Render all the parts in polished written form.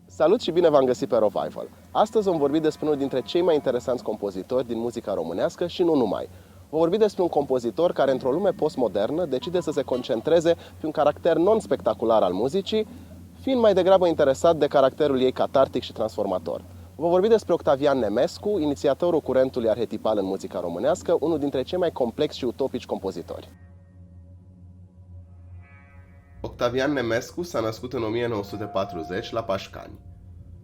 Salut și bine v-am găsit pe Revival! Astăzi vom vorbi despre unul dintre cei mai interesanți compozitori din muzica românească și nu numai. Vom vorbi despre un compozitor care, într-o lume postmodernă, decide să se concentreze pe un caracter non-spectacular al muzicii, fiind mai degrabă interesat de caracterul ei catartic și transformator. Vom vorbi despre Octavian Nemescu, inițiatorul curentului arhetipal în muzica românească, unul dintre cei mai complexi și utopici compozitori. Octavian Nemescu s-a născut în 1940 la Pașcani.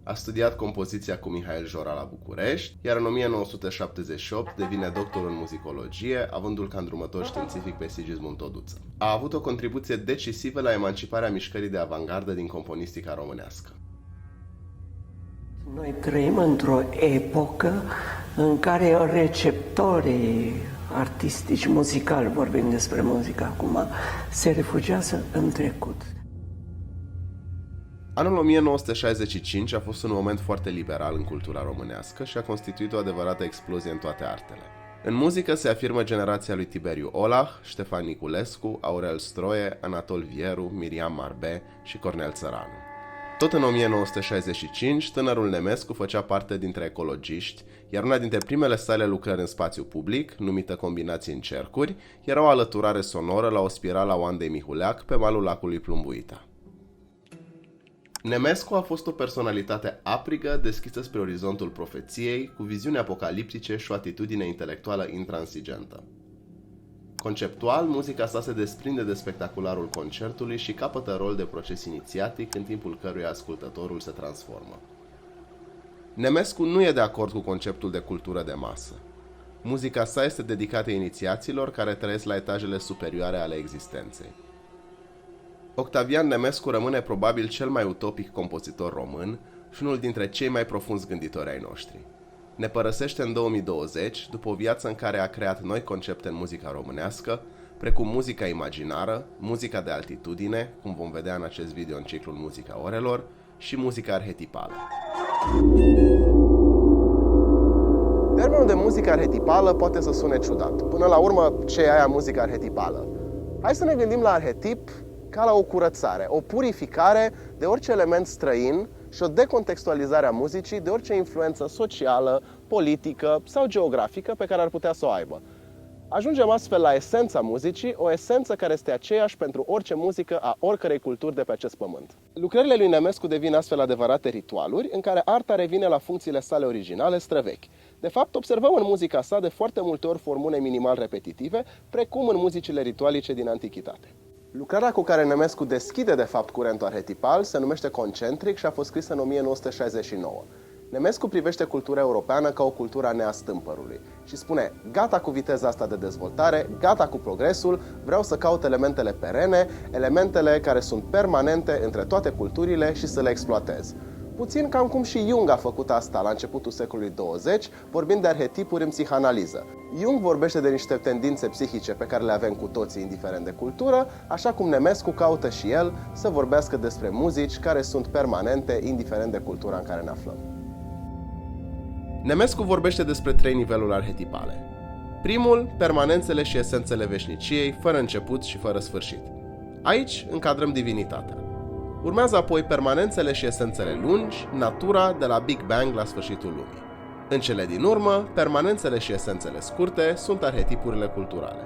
A studiat compoziția cu Mihail Jora la București, iar în 1978 devine doctor în muzicologie, avându-l ca îndrumător științific pe Sigismund Toduță. A avut o contribuție decisivă la emanciparea mișcării de avangardă din componistica românească. Noi trăim într-o epocă în care receptorii artistici muzicali, vorbim despre muzică acum, se refugiază în trecut. Anul 1965 a fost un moment foarte liberal în cultura românească și a constituit o adevărată explozie în toate artele. În muzică se afirmă generația lui Tiberiu Olah, Ștefan Niculescu, Aurel Stroie, Anatol Vieru, Miriam Marbe și Cornel Țăranu. Tot în 1965, tânărul Nemescu făcea parte dintre ecologiști, iar una dintre primele sale lucrări în spațiu public, numită Combinații în cercuri, era o alăturare sonoră la o spirală a Oandei Mihuleac pe malul lacului Plumbuita. Nemescu a fost o personalitate aprigă, deschisă spre orizontul profeției, cu viziuni apocaliptice și o atitudine intelectuală intransigentă. Conceptual, muzica sa se desprinde de spectacularul concertului și capătă rol de proces inițiatic în timpul căruia ascultătorul se transformă. Nemescu nu e de acord cu conceptul de cultură de masă. Muzica sa este dedicată inițiaților care trăiesc la etajele superioare ale existenței. Octavian Nemescu rămâne probabil cel mai utopic compozitor român și unul dintre cei mai profunzi gânditori ai noștri. Ne părăsește în 2020, după o viață în care a creat noi concepte în muzica românească, precum muzica imaginară, muzica de altitudine, cum vom vedea în acest video în ciclul Muzica Orelor, și muzica arhetipală. Termenul de muzică arhetipală poate să sune ciudat. Până la urmă, ce e aia muzică arhetipală? Hai să ne gândim la arhetip ca la o curățare, o purificare de orice element străin și o decontextualizare a muzicii de orice influență socială, politică sau geografică pe care ar putea să o aibă. Ajungem astfel la esența muzicii, o esență care este aceeași pentru orice muzică a oricărei culturi de pe acest pământ. Lucrările lui Nemescu devin astfel adevărate ritualuri în care arta revine la funcțiile sale originale străvechi. De fapt, observăm în muzica sa de foarte multe ori formule minimal repetitive, precum în muzicile ritualice din antichitate. Lucrarea cu care Nemescu deschide de fapt curentul arhetipal se numește Concentric și a fost scrisă în 1969. Nemescu privește cultura europeană ca o cultură a neastâmpărului și spune: gata cu viteza asta de dezvoltare, gata cu progresul, vreau să caut elementele perene, elementele care sunt permanente între toate culturile și să le exploatez. Puțin cam cum și Jung a făcut asta la începutul secolului 20, vorbind de arhetipuri în psihanaliză. Jung vorbește de niște tendințe psihice pe care le avem cu toții, indiferent de cultură, așa cum Nemescu caută și el să vorbească despre muzici care sunt permanente, indiferent de cultura în care ne aflăm. Nemescu vorbește despre 3 niveluri arhetipale. Primul, permanențele și esențele veșniciei, fără început și fără sfârșit. Aici încadrăm divinitatea. Urmează apoi permanențele și esențele lungi, natura de la Big Bang la sfârșitul lumii. În cele din urmă, permanențele și esențele scurte sunt arhetipurile culturale.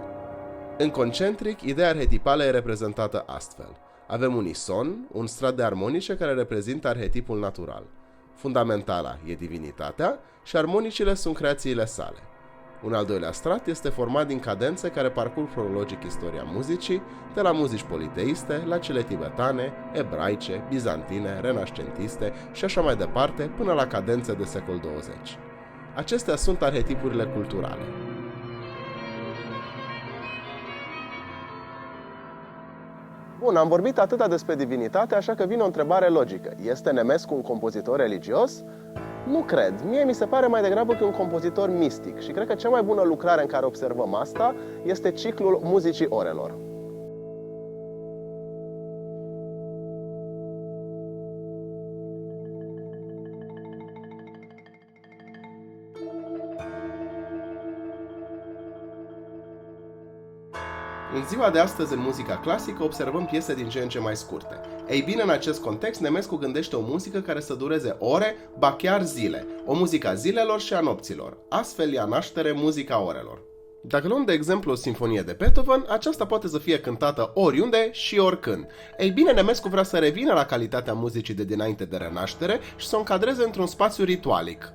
În Concentric, ideea arhetipală e reprezentată astfel. Avem un ison, un strat de armonice care reprezintă arhetipul natural. Fundamentala e divinitatea și armonicile sunt creațiile sale. Un al doilea strat este format din cadențe care parcurg cronologic istoria muzicii, de la muzici politeiste, la cele tibetane, ebraice, bizantine, renascentiste și așa mai departe, până la cadențe de secol 20. Acestea sunt arhetipurile culturale. Bun, am vorbit atâta despre divinitate, așa că vine o întrebare logică. Este Nemescu un compozitor religios? Nu cred. Mie mi se pare mai degrabă că un compozitor mistic și cred că cea mai bună lucrare în care observăm asta este ciclul Muzicii Orelor. În ziua de astăzi, în muzica clasică, observăm piese din ce în ce mai scurte. Ei bine, în acest context, Nemescu gândește o muzică care să dureze ore, ba chiar zile. O muzică a zilelor și a nopților. Astfel ia naștere muzica orelor. Dacă luăm de exemplu o sinfonie de Beethoven, aceasta poate să fie cântată oriunde și oricând. Ei bine, Nemescu vrea să revină la calitatea muzicii de dinainte de Renaștere și să o încadreze într-un spațiu ritualic.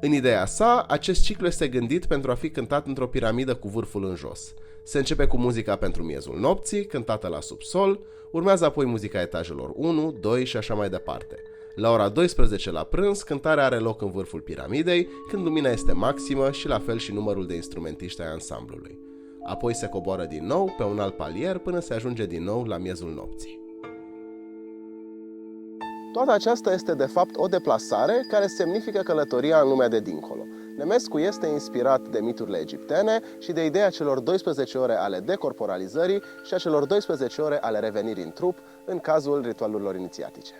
În ideea sa, acest ciclu este gândit pentru a fi cântat într-o piramidă cu vârful în jos. Se începe cu muzica pentru miezul nopții, cântată la subsol, urmează apoi muzica etajelor 1, 2 și așa mai departe. La ora 12 la prânz, cântarea are loc în vârful piramidei, când lumina este maximă și la fel și numărul de instrumentiști ai ansamblului. Apoi se coboară din nou pe un alt palier până se ajunge din nou la miezul nopții. Toată aceasta este de fapt o deplasare care semnifică călătoria în lumea de dincolo. Nemescu este inspirat de miturile egiptene și de ideea celor 12 ore ale decorporalizării și a celor 12 ore ale revenirii în trup în cazul ritualurilor inițiatice.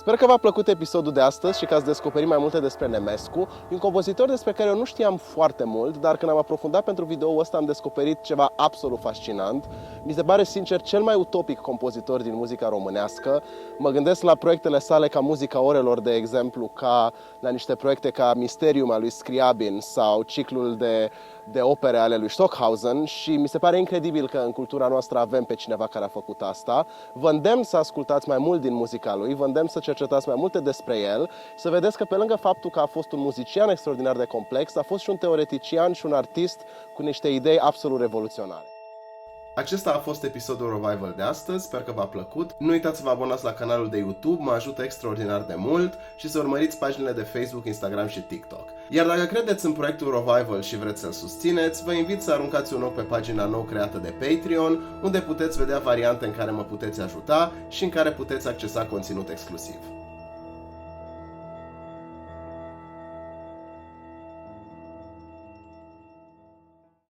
Sper că v-a plăcut episodul de astăzi și că ați descoperit mai multe despre Nemescu, un compozitor despre care eu nu știam foarte mult, dar când am aprofundat pentru video-ul ăsta am descoperit ceva absolut fascinant. Mi se pare sincer cel mai utopic compozitor din muzica românească. Mă gândesc la proiectele sale ca Muzica orelor, de exemplu, ca la niște proiecte ca Mysterium al lui Scriabin sau ciclul de opere ale lui Stockhausen și mi se pare incredibil că în cultura noastră avem pe cineva care a făcut asta. Vă îndemn să ascultați mai mult din muzica lui, vă îndemn să cercetați mai multe despre el, să vedeți că pe lângă faptul că a fost un muzician extraordinar de complex, a fost și un teoretician și un artist cu niște idei absolut revoluționare. Acesta a fost episodul Revival de astăzi, sper că v-a plăcut. Nu uitați să vă abonați la canalul de YouTube, mă ajută extraordinar de mult și să urmăriți paginile de Facebook, Instagram și TikTok. Iar dacă credeți în proiectul Revival și vreți să-l susțineți, vă invit să aruncați un ochi pe pagina nou creată de Patreon, unde puteți vedea variante în care mă puteți ajuta și în care puteți accesa conținut exclusiv.